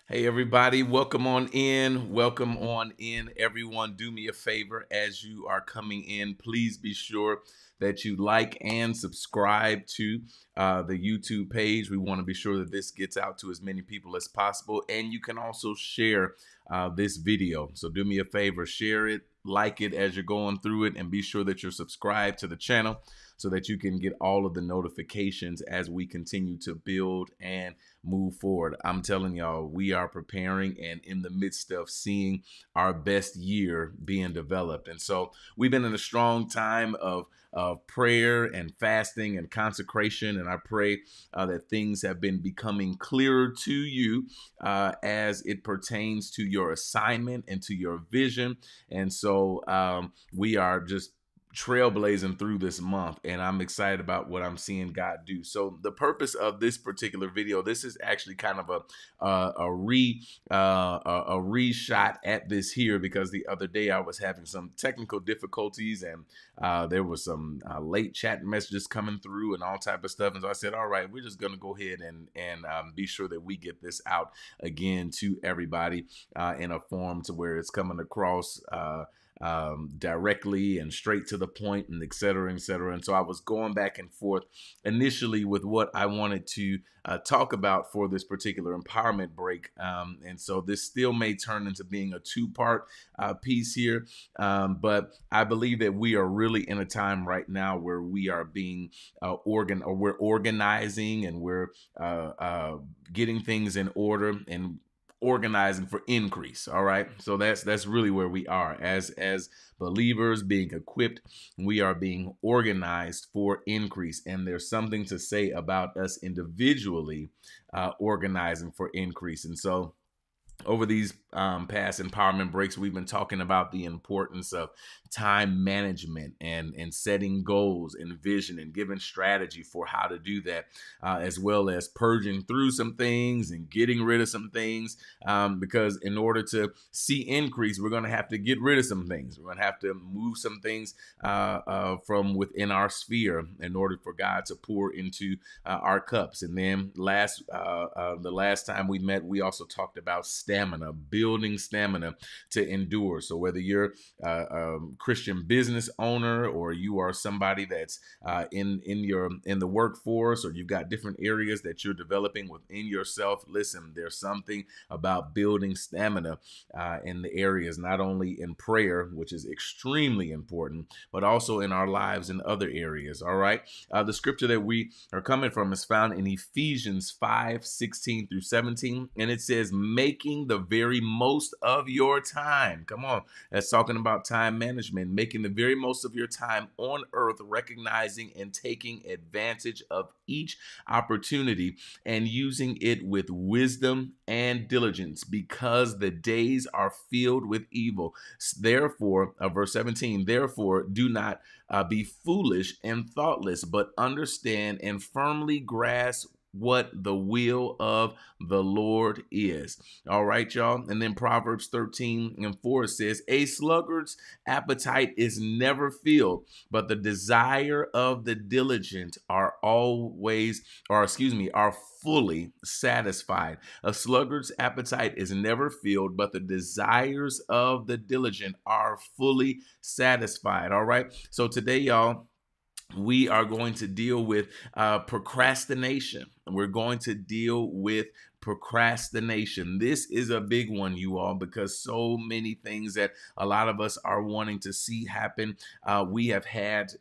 Hey everybody, welcome on in. Welcome on in, everyone. Do me a favor as you are coming in. Please be sure that you like and subscribe to the YouTube page. We want to be sure that this gets out to as many people as possible. And you can also share this video. So do me a favor, share it, like it as you're going through it, and be sure that you're subscribed to the channel so that you can get all of the notifications as we continue to build and move forward. I'm telling y'all, we are preparing and in the midst of seeing our best year being developed. And so we've been in a strong time of prayer and fasting and consecration. And I pray that things have been becoming clearer to you as it pertains to your assignment and to your vision. And so we are just trailblazing through this month, and I'm excited about what I'm seeing God do. So the purpose of this particular video, this is actually kind of a reshot at this here, because the other day I was having some technical difficulties, and there was some late chat messages coming through and all type of stuff. And so I said, all right, we're just gonna go ahead and be sure that we get this out again to everybody in a form to where it's coming across directly and straight to the point, and et cetera, et cetera. And so I was going back and forth initially with what I wanted to talk about for this particular empowerment break. And so this still may turn into being a two-part piece here. But I believe that we are really in a time right now where we are being we're organizing, and we're getting things in order and organizing for increase. All right, so that's really where we are as believers, being equipped. We are being organized for increase, and there's something to say about us individually organizing for increase. And so over these past empowerment breaks, we've been talking about the importance of time management and setting goals and vision and giving strategy for how to do that, as well as purging through some things and getting rid of some things, because in order to see increase, we're going to have to get rid of some things. We're going to have to move some things from within our sphere in order for God to pour into our cups. And then the last time we met, we also talked about stamina, building stamina to endure. So whether you're a Christian business owner, or you are somebody that's in the workforce, or you've got different areas that you're developing within yourself, listen, there's something about building stamina in the areas, not only in prayer, which is extremely important, but also in our lives in other areas. All right. The scripture that we are coming from is found in Ephesians 5:16 through 17. And it says, making the very most of your time. Come on. That's talking about time management, making the very most of your time on earth, recognizing and taking advantage of each opportunity and using it with wisdom and diligence, because the days are filled with evil. Therefore, verse 17, therefore, do not be foolish and thoughtless, but understand and firmly grasp what the will of the Lord is. All right, y'all. And then Proverbs 13:4 says, a sluggard's appetite is never filled, but the desire of the diligent are fully satisfied. A sluggard's appetite is never filled, but the desires of the diligent are fully satisfied. All right. So today, y'all, we are going to deal with procrastination. We're going to deal with procrastination. This is a big one, you all, because so many things that a lot of us are wanting to see happen. We have had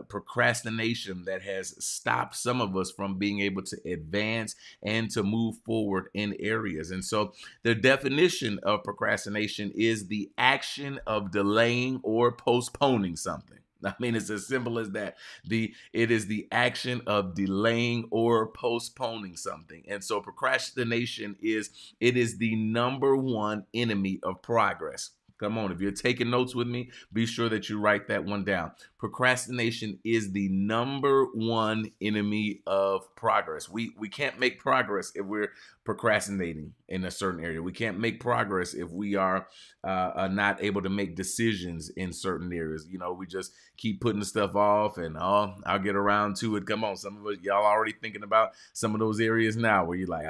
procrastination that has stopped some of us from being able to advance and to move forward in areas. And so the definition of procrastination is the action of delaying or postponing something. I mean, it's as simple as that. It is the action of delaying or postponing something. And so procrastination is the number one enemy of progress. Come on, if you're taking notes with me, be sure that you write that one down. Procrastination is the number one enemy of progress. We can't make progress if we're procrastinating in a certain area. We can't make progress if we are not able to make decisions in certain areas. You know, we just keep putting the stuff off, and oh, I'll get around to it. Come on, some of us, y'all already thinking about some of those areas now where you're like,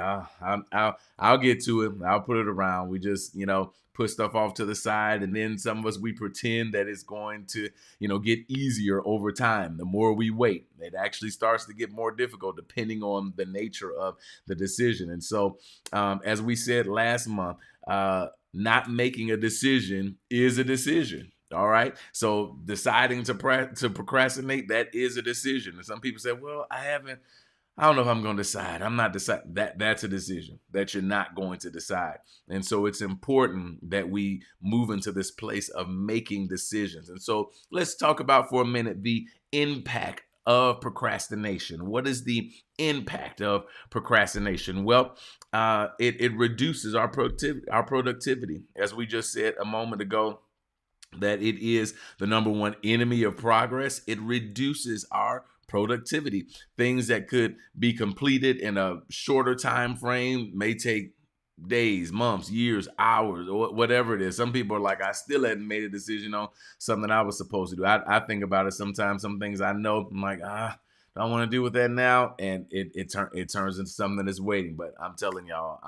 I'll get to it. I'll put it around. We just, put stuff off to the side, and then some of us, we pretend that it's going to get easier over time. The more we wait, it actually starts to get more difficult depending on the nature of the decision. And so as we said last month, not making a decision is a decision. All right. So deciding to procrastinate, that is a decision. And some people say, well, I don't know if I'm going to decide. I'm not deciding. That's a decision that you're not going to decide. And so it's important that we move into this place of making decisions. And so let's talk about for a minute the impact of procrastination. What is the impact of procrastination? Well, it reduces our productivity. As we just said a moment ago, that it is the number one enemy of progress. It reduces our productivity. Things that could be completed in a shorter time frame may take days, months, years, hours, or whatever it is. Some people are like, I still hadn't made a decision on something I was supposed to do. I think about it sometimes. Some things I know, I'm like, don't want to deal with that now, and it turns into something that's waiting. But I'm telling y'all,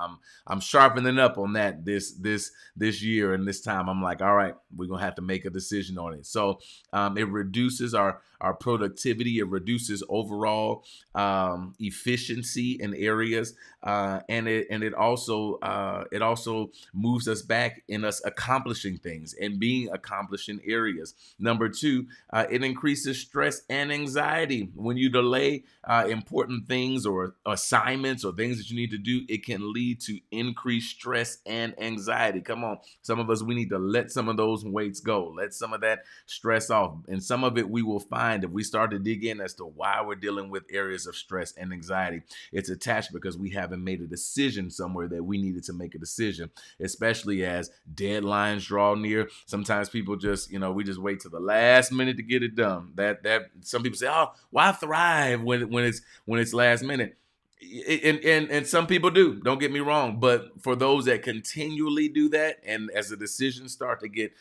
I'm sharpening up on that this year and this time. I'm like, all right, we're gonna have to make a decision on it. So it reduces our productivity. It reduces overall efficiency in areas, and it also moves us back in us accomplishing things and being accomplished in areas. Number two, it increases stress and anxiety. When you delay important things or assignments or things that you need to do, it can lead to increased stress and anxiety. Come on, some of us, we need to let some of those weights go, let some of that stress off, and some of it we will find if we start to dig in as to why we're dealing with areas of stress and anxiety. It's attached because we haven't made a decision somewhere that we needed to make a decision, especially as deadlines draw near. Sometimes people just, we just wait to the last minute to get it done. That some people say, oh, why thrive when it's last minute? And some people do, don't get me wrong, but for those that continually do that, and as the decisions start to get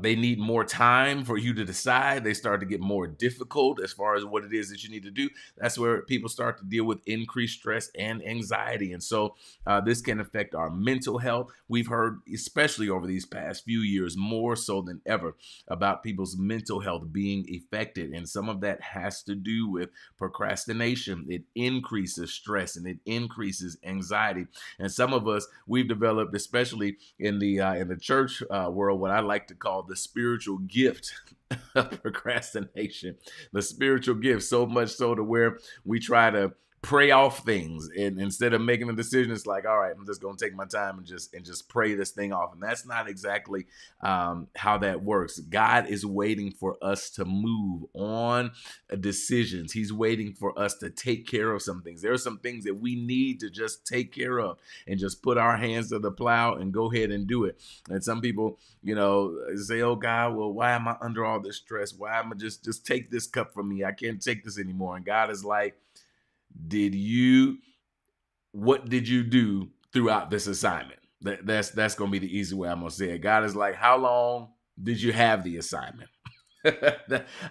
they need more time for you to decide. They start to get more difficult as far as what it is that you need to do. That's where people start to deal with increased stress and anxiety. And so this can affect our mental health. We've heard, especially over these past few years, more so than ever, about people's mental health being affected. And some of that has to do with procrastination. It increases stress and it increases anxiety. And some of us, we've developed, especially in the church world, what I like to call the spiritual gift of procrastination. The spiritual gift, so much so to where we try to pray off things, and instead of making a decision, it's like, all right, I'm just gonna take my time and just pray this thing off. And that's not exactly how that works. God is waiting for us to move on decisions. He's waiting for us to take care of some things. There are some things that we need to just take care of and just put our hands to the plow and go ahead and do it. And some people, say, oh God, well, why am I under all this stress? Why am I just take this cup from me? I can't take this anymore. And God is like, what did you do throughout this assignment? That's going to be the easy way I'm going to say it. God is like, how long did you have the assignment?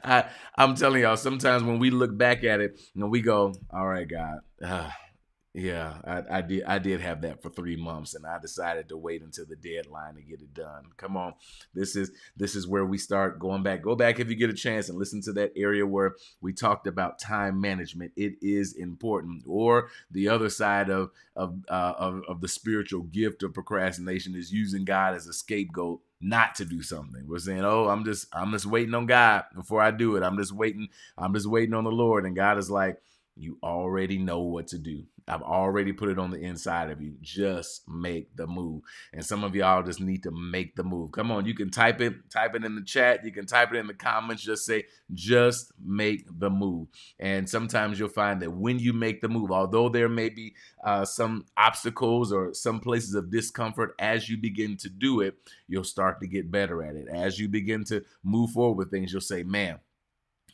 I'm telling y'all, sometimes when we look back at it, we go, all right, God, yeah, I did have that for 3 months, and I decided to wait until the deadline to get it done. Come on. This is where we start going back. Go back if you get a chance and listen to that area where we talked about time management. It is important. Or the other side of the spiritual gift of procrastination is using God as a scapegoat not to do something. We're saying, oh, I'm just waiting on God before I do it. I'm just waiting on the Lord. And God is like, you already know what to do. I've already put it on the inside of you. Just make the move. And some of y'all just need to make the move. Come on, you can type it in the chat. You can type it in the comments. Just say, just make the move. And sometimes you'll find that when you make the move, although there may be some obstacles or some places of discomfort, as you begin to do it, you'll start to get better at it. As you begin to move forward with things, you'll say, man,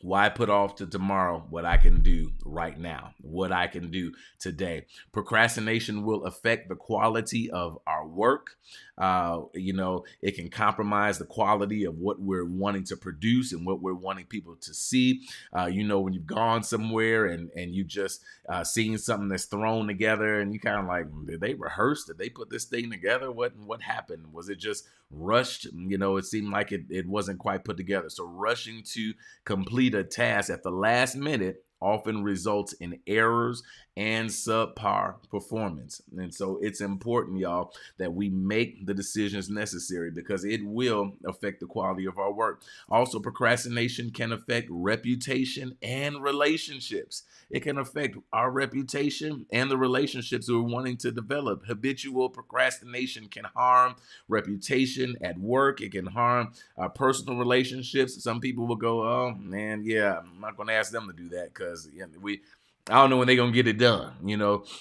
why put off to tomorrow what I can do right now, what I can do today? Procrastination will affect the quality of our work. It can compromise the quality of what we're wanting to produce and what we're wanting people to see. When you've gone somewhere and you just seen something that's thrown together and you kind of like, did they rehearse? Did they put this thing together? What happened? Was it just rushed? It seemed like it wasn't quite put together. So rushing to complete a task at the last minute often results in errors and subpar performance. And so it's important, y'all, that we make the decisions necessary because it will affect the quality of our work. Also, procrastination can affect reputation and relationships. It can affect our reputation and the relationships we're wanting to develop. Habitual procrastination can harm reputation at work. It can harm personal relationships. Some people will go, oh man, yeah, I'm not going to ask them to do that because I don't know when they're going to get it done.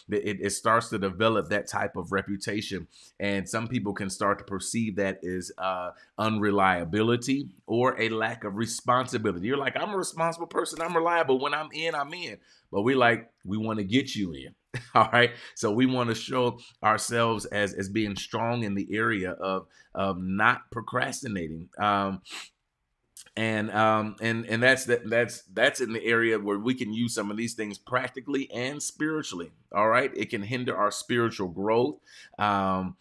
It starts to develop that type of reputation. And some people can start to perceive that as unreliability or a lack of responsibility. You're like, I'm a responsible person. I'm reliable. When I'm in, I'm in. But we want to get you in. All right. So we want to show ourselves as being strong in the area of not procrastinating. And that's in the area where we can use some of these things practically and spiritually. All right, it can hinder our spiritual growth. Some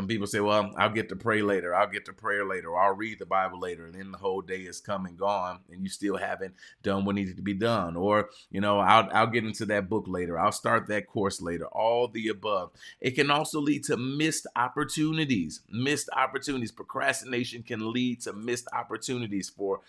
people say, well, I'll get to pray later, I'll get to prayer later, or I'll read the Bible later, and then the whole day is come and gone and you still haven't done what needed to be done. Or I'll get into that book later, I'll start that course later. All the above. It can also lead to missed opportunities. Procrastination can lead to missed opportunities for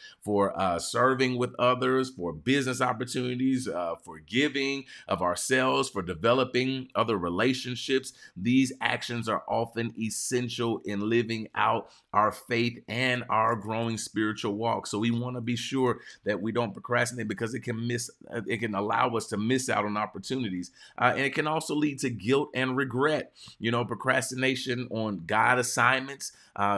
serving with others, for business opportunities, for giving of ourselves, for developing other relationships. These actions are often essential in living out our faith and our growing spiritual walk. So we want to be sure that we don't procrastinate because it can allow us to miss out on opportunities. And it can also lead to guilt and regret. Procrastination on God assignments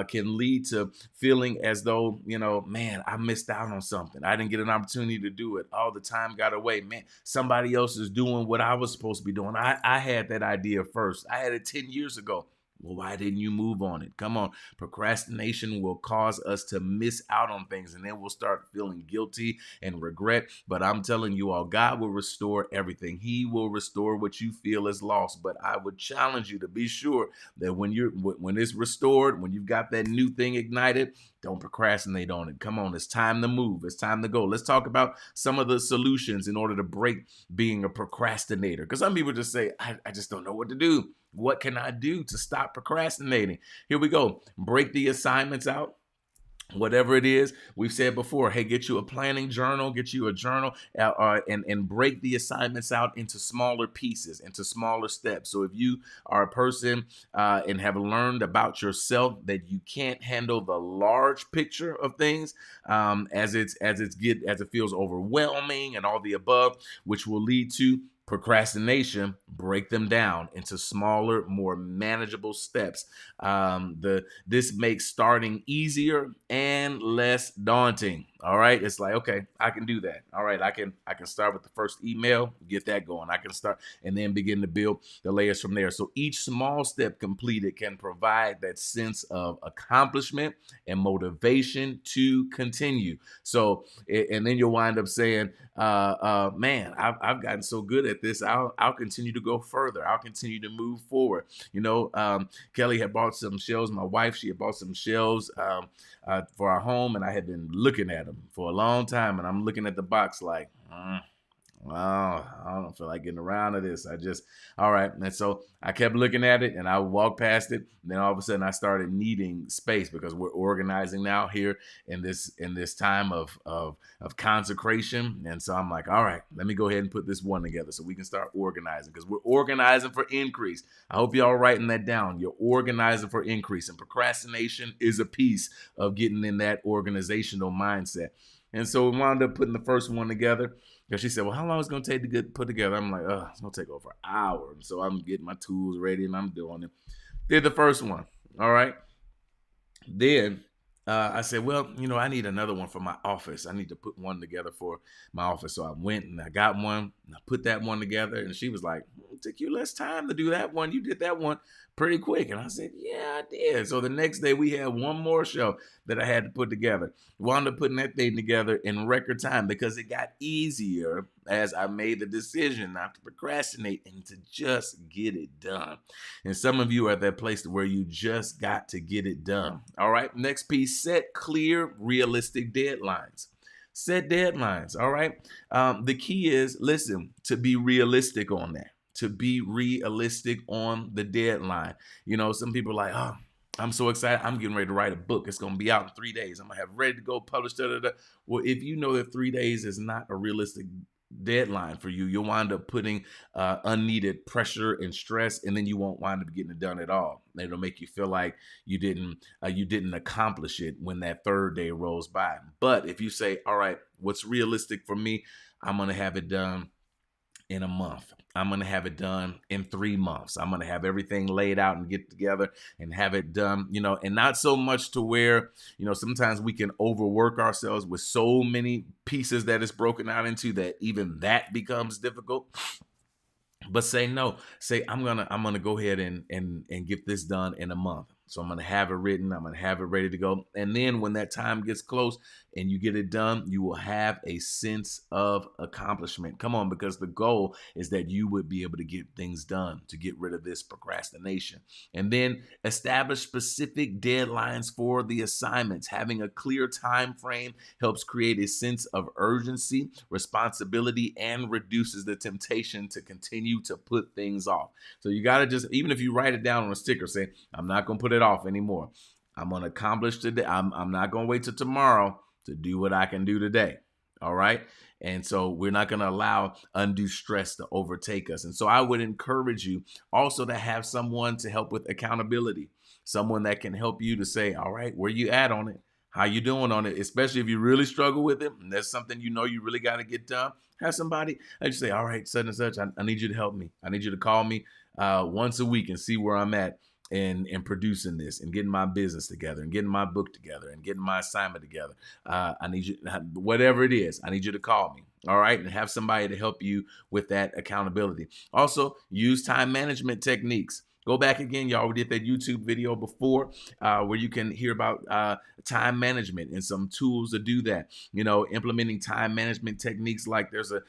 can lead to feeling as though, man, I missed out on something. I didn't get an opportunity to do it. All the time got away. Man, somebody else is doing what I was supposed to be doing. I had that idea first. I had it 10 years ago. Well, why didn't you move on it? Come on. Procrastination will cause us to miss out on things, and then we'll start feeling guilty and regret. But I'm telling you all, God will restore everything. He will restore what you feel is lost. But I would challenge you to be sure that when it's restored, when you've got that new thing ignited, don't procrastinate on it. Come on, it's time to move. It's time to go. Let's talk about some of the solutions in order to break being a procrastinator. Because some people just say, I just don't know what to do. What can I do to stop procrastinating? Here we go. Break the assignments out. Whatever it is, we've said before, hey, get you a planning journal, get you a journal, and break the assignments out into smaller pieces, into smaller steps. So if you are a person and have learned about yourself that you can't handle the large picture of things as it feels overwhelming and all the above, which will lead to procrastination, break them down into smaller, more manageable steps. This makes starting easier and less daunting. All right, it's like, okay, I can do that. All right, I can start with the first email, get that going. I can start and then begin to build the layers from there. So each small step completed can provide that sense of accomplishment and motivation to continue. So, and then you'll wind up saying, man, I've gotten so good at this. I'll continue to go further. I'll continue to move forward. Kelly had bought some shelves. My wife, she had bought some shelves for our home, and I had been looking at them for a long time, and I'm looking at the box like, I don't feel like getting around to this. All right. And so I kept looking at it and I walked past it. And then all of a sudden I started needing space because we're organizing now here in this time of consecration. And so I'm like, all right, let me go ahead and put this one together so we can start organizing because we're organizing for increase. I hope y'all writing that down. You're organizing for increase, and procrastination is a piece of getting in that organizational mindset. And so we wound up putting the first one together. Because she said, well, how long is it going to take to get put together? I'm like, it's going to take over an hour. And so I'm getting my tools ready and I'm doing it. Did the first one. All right. Then I said, well, I need another one for my office. I need to put one together for my office. So I went and I got one and I put that one together. And she was like, it took you less time to do that one. You did that one pretty quick. And I said, yeah, I did. So the next day we had one more shelf that I had to put together. Wound up putting that thing together in record time because it got easier as I made the decision not to procrastinate and to just get it done. And some of you are at that place where you just got to get it done. All right. Next piece, set clear, realistic deadlines. Set deadlines. All right. The key is, listen, to be realistic on that. To be realistic on the deadline. Some people are like, oh, I'm so excited. I'm getting ready to write a book. It's going to be out in 3 days. I'm going to have ready to go publish. Well, if you know that 3 days is not a realistic deadline for you, you'll wind up putting unneeded pressure and stress, and then you won't wind up getting it done at all. It'll make you feel like you didn't accomplish it when that third day rolls by. But if you say, all right, what's realistic for me? I'm going to have it done in a month. I'm going to have it done in 3 months. I'm going to have everything laid out and get together and have it done, and not so much to where, sometimes we can overwork ourselves with so many pieces that it's broken out into that even that becomes difficult. But say no. Say I'm gonna go ahead and get this done in a month. So I'm gonna have it written. I'm gonna have it ready to go. And then when that time gets close and you get it done, you will have a sense of accomplishment. Come on, because the goal is that you would be able to get things done, to get rid of this procrastination. And then establish specific deadlines for the assignments. Having a clear time frame helps create a sense of urgency, responsibility, and reduces the temptation to continue to put things off. So you got to just, even if you write it down on a sticker, say, I'm not going to put it off anymore. I'm going to accomplish today. I'm not going to wait till tomorrow to do what I can do today. All right. And so we're not going to allow undue stress to overtake us. And so I would encourage you also to have someone to help with accountability, someone that can help you to say, all right, where you at on it? How you doing on it? Especially if you really struggle with it and there's something you really got to get done. Have somebody and just say, all right, such and such, I need you to help me. I need you to call me once a week and see where I'm at in producing this and getting my business together and getting my book together and getting my assignment together. I need you, whatever it is, I need you to call me. All right. And have somebody to help you with that accountability. Also, use time management techniques. Go back again. Y'all did that YouTube video before where you can hear about time management and some tools to do that. Implementing time management techniques like there's a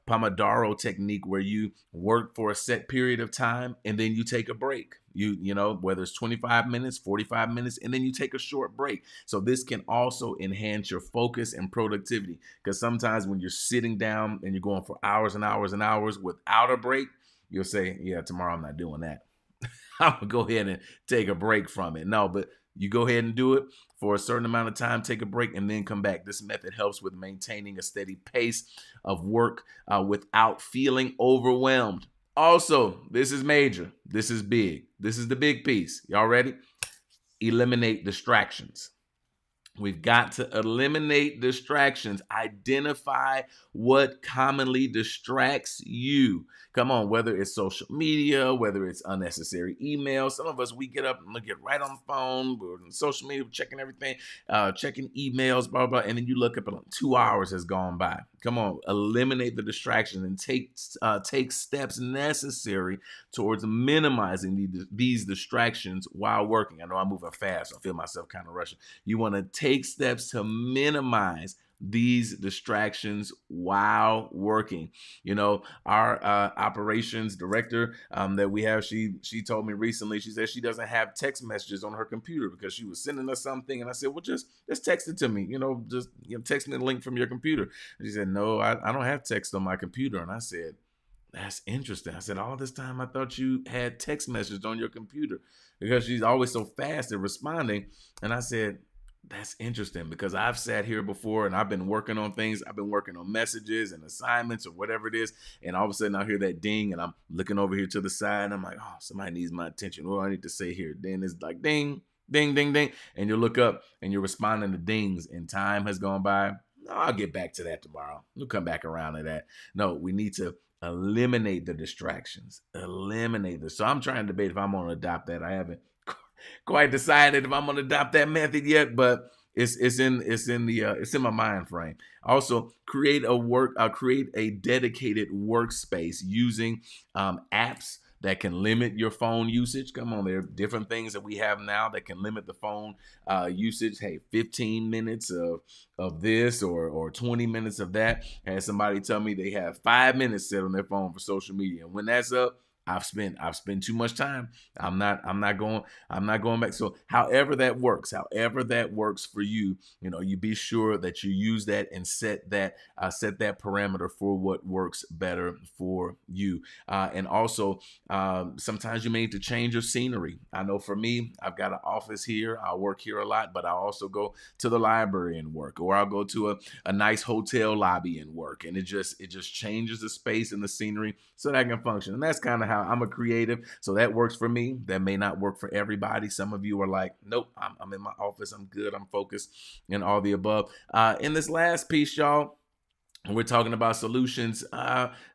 Pomodoro technique where you work for a set period of time and then you take a break. Whether it's 25 minutes, 45 minutes, and then you take a short break. So this can also enhance your focus and productivity because sometimes when you're sitting down and you're going for hours and hours and hours without a break, you'll say, yeah, tomorrow I'm not doing that. I'm going to go ahead and take a break from it. No, but you go ahead and do it for a certain amount of time, take a break, and then come back. This method helps with maintaining a steady pace of work without feeling overwhelmed. Also, this is major. This is big. This is the big piece. Y'all ready? Eliminate distractions. We've got to eliminate distractions. Identify what commonly distracts you. Come on, whether it's social media, whether it's unnecessary emails. Some of us, we get up and look at right on the phone, we're on social media, we're checking everything, checking emails, blah, blah, and then you look up and 2 hours has gone by. Come on, eliminate the distractions and take steps necessary towards minimizing these distractions while working. I know I'm moving fast. I feel myself kind of rushing. You want to take steps to minimize these distractions while working. You know, our operations director that we have, she told me recently, she said she doesn't have text messages on her computer because she was sending us something, and I said, well, just text it to me, just text me the link from your computer. And she said, no, I don't have text on my computer. And I said, that's interesting. I said, all this time I thought you had text messages on your computer, because she's always so fast at responding. And I said, that's interesting, because I've sat here before and I've been working on things. I've been working on messages and assignments or whatever it is. And all of a sudden I hear that ding, and I'm looking over here to the side, and I'm like, oh, somebody needs my attention. What do I need to say here? Then it's like ding, ding, ding, ding. And you look up and you're responding to dings, and time has gone by. No, I'll get back to that tomorrow. We'll come back around to that. No, we need to eliminate the distractions. Eliminate this. So I'm trying to debate if I'm going to adopt that. I haven't quite decided if I'm going to adopt that method yet, but it's in my mind frame. Also, create a dedicated workspace using apps that can limit your phone usage. Come on, there are different things that we have now that can limit the phone usage. Hey, 15 minutes of this, or 20 minutes of that. I had somebody tell me they have 5 minutes set on their phone for social media, and when that's up, I've spent too much time. I'm not going back. So however that works for you, you be sure that you use that and set that parameter for what works better for you. And also, sometimes you may need to change your scenery. I know for me, I've got an office here. I work here a lot, but I also go to the library and work, or I'll go to a nice hotel lobby and work. And it just changes the space and the scenery so that I can function. And that's kind of how I'm a creative. So that works for me. That may not work for everybody. Some of you are like, nope, I'm in my office. I'm good. I'm focused, and all the above. In this last piece, y'all, we're talking about solutions.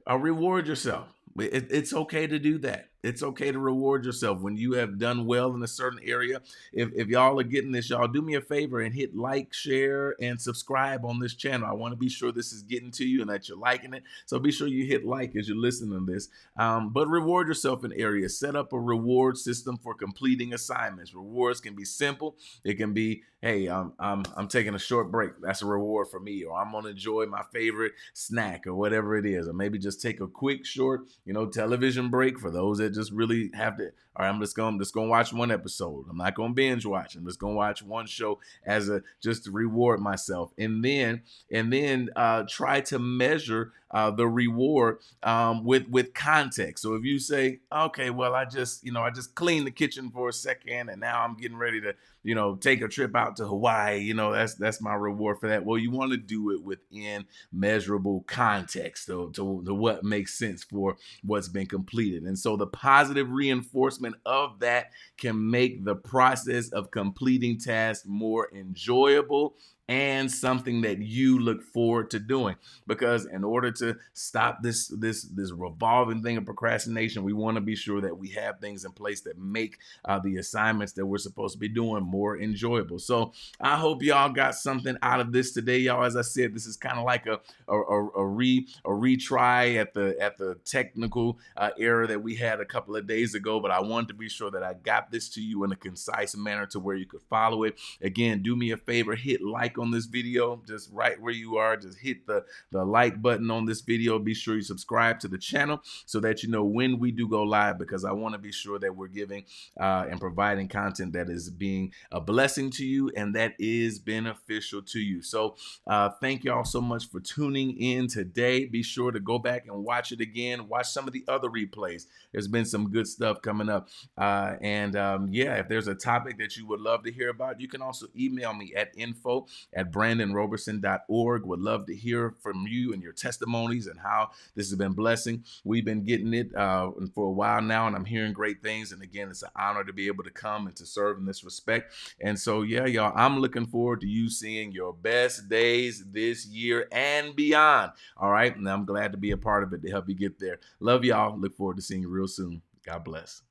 Reward yourself. It's okay to do that. It's okay to reward yourself when you have done well in a certain area. If y'all are getting this, y'all do me a favor and hit like, share, and subscribe on this channel. I want to be sure this is getting to you and that you're liking it. So be sure you hit like as you're listening to this. But reward yourself in areas. Set up a reward system for completing assignments. Rewards can be simple. It can be, hey, I'm taking a short break. That's a reward for me. Or I'm gonna enjoy my favorite snack, or whatever it is. Or maybe just take a quick, short, television break for those that just really have to. All right, I'm just gonna watch one episode. I'm not gonna binge watch. I'm just gonna watch one show just to reward myself, and then try to measure the reward with context. So if you say, okay, well, I just cleaned the kitchen for a second, and now I'm getting ready to take a trip out to Hawaii. That's my reward for that. Well, you want to do it within measurable context to what makes sense for what's been completed. And so the positive reinforcement of that can make the process of completing tasks more enjoyable and something that you look forward to doing. Because in order to stop this revolving thing of procrastination, we want to be sure that we have things in place that make the assignments that we're supposed to be doing more enjoyable. So I hope y'all got something out of this today, y'all. As I said, this is kind of like a retry at the technical error that we had a couple of days ago, but I wanted to be sure that I got this to you in a concise manner to where you could follow it. Again, do me a favor, hit like on this video, just right where you are. Just hit the like button on this video. Be sure you subscribe to the channel so that you know when we do go live, because I want to be sure that we're giving and providing content that is being a blessing to you and that is beneficial to you. So thank y'all so much for tuning in today. Be sure to go back and watch it again. Watch some of the other replays. There's been some good stuff coming up. Yeah, if there's a topic that you would love to hear about, you can also email me at info@brandonroberson.org. Would love to hear from you and your testimonies and how this has been blessing. We've been getting it for a while now, and I'm hearing great things. And again, it's an honor to be able to come and to serve in this respect. And so, yeah, y'all, I'm looking forward to you seeing your best days this year and beyond. All right. And I'm glad to be a part of it to help you get there. Love y'all. Look forward to seeing you real soon. God bless.